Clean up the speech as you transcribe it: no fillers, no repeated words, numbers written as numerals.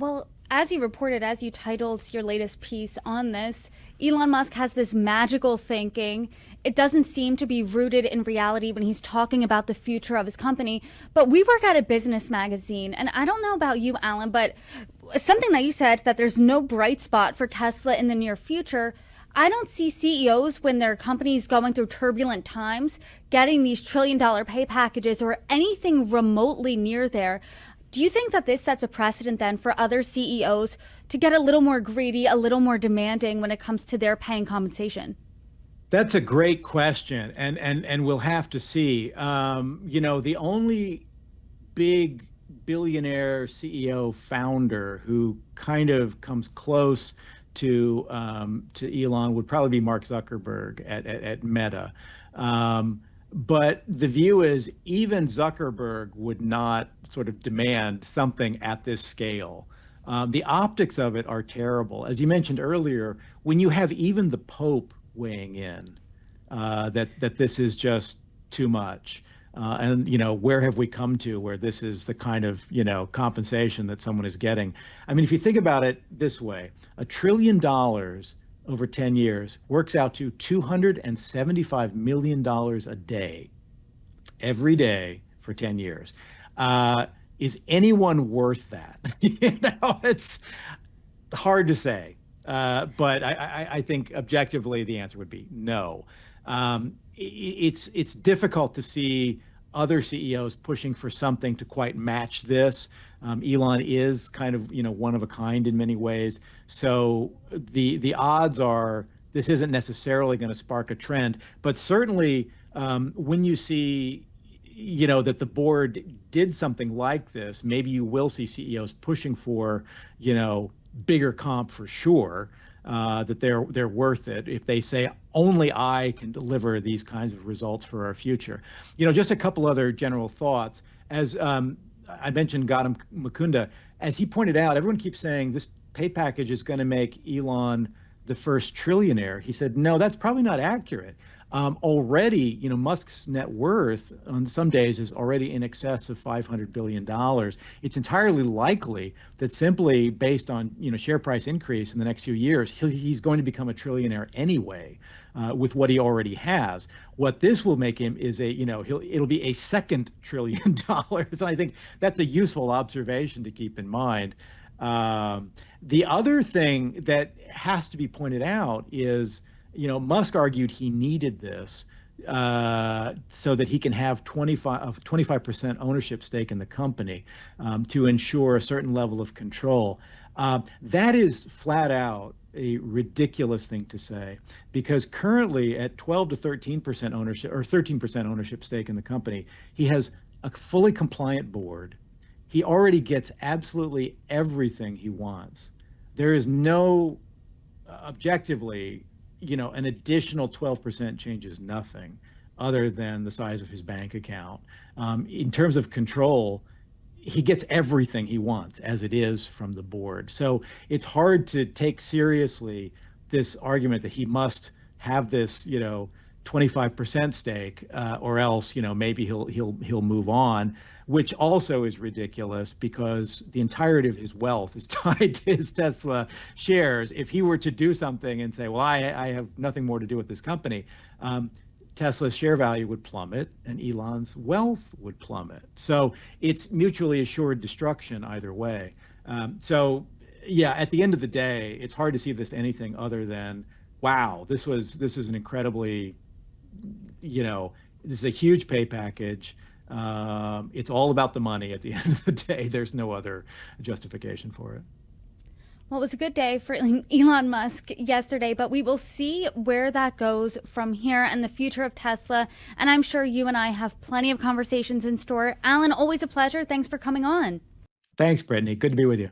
Well, as you reported, as you titled your latest piece on this, Elon Musk has this magical thinking. It doesn't seem to be rooted in reality when he's talking about the future of his company. But we work at a business magazine, and I don't know about you, Alan, but something that you said, that there's no bright spot for Tesla in the near future. I don't see CEOs when their company's going through turbulent times getting these trillion-dollar pay packages or anything remotely near there. Do you think that this sets a precedent then for other CEOs to get a little more greedy, a little more demanding when it comes to their pay and compensation? That's a great question, and we'll have to see. The only big billionaire CEO founder who kind of comes close to Elon would probably be Mark Zuckerberg at Meta. But the view is even Zuckerberg would not sort of demand something at this scale. The optics of it are terrible. As you mentioned earlier, when you have even the Pope weighing in, that this is just too much. And where have we come to where this is the kind of compensation that someone is getting? I mean, if you think about it this way, $1 trillion over 10 years works out to $275 million a day, every day for 10 years. Is anyone worth that? It's hard to say. But I think objectively the answer would be no. It's difficult to see other CEOs pushing for something to quite match this. Elon is kind of one of a kind in many ways. So the odds are this isn't necessarily going to spark a trend, but certainly when you see that the board did something like this, maybe you will see CEOs pushing for bigger comp for sure. That they're worth it if they say only I can deliver these kinds of results for our future. Just a couple other general thoughts. As I mentioned, Gautam Mukunda, as he pointed out, everyone keeps saying this pay package is going to make Elon the first trillionaire. He said, no, that's probably not accurate. Already, Musk's net worth on some days is already in excess of $500 billion. It's entirely likely that simply based on, share price increase in the next few years, he's going to become a trillionaire anyway, with what he already has. What this will make him is it'll be a second $1 trillion. And I think that's a useful observation to keep in mind. The other thing that has to be pointed out is, Musk argued he needed this so that he can have 25% ownership stake in the company to ensure a certain level of control. That is flat out a ridiculous thing to say, because currently at 12 to 13% ownership or 13% ownership stake in the company, he has a fully compliant board. He already gets absolutely everything he wants. There is no objectively an additional 12% changes nothing other than the size of his bank account. In terms of control, he gets everything he wants as it is from the board. So it's hard to take seriously this argument that he must have this, 25% stake, or else, maybe he'll move on, which also is ridiculous because the entirety of his wealth is tied to his Tesla shares. If he were to do something and say, well, I have nothing more to do with this company, Tesla's share value would plummet and Elon's wealth would plummet. So it's mutually assured destruction either way. So yeah, at the end of the day, it's hard to see this anything other than, wow, this is an incredibly, this is a huge pay package. It's all about the money at the end of the day. There's no other justification for it. Well, it was a good day for Elon Musk yesterday, but we will see where that goes from here and the future of Tesla. And I'm sure you and I have plenty of conversations in store. Alan, always a pleasure. Thanks for coming on. Thanks, Brittany. Good to be with you.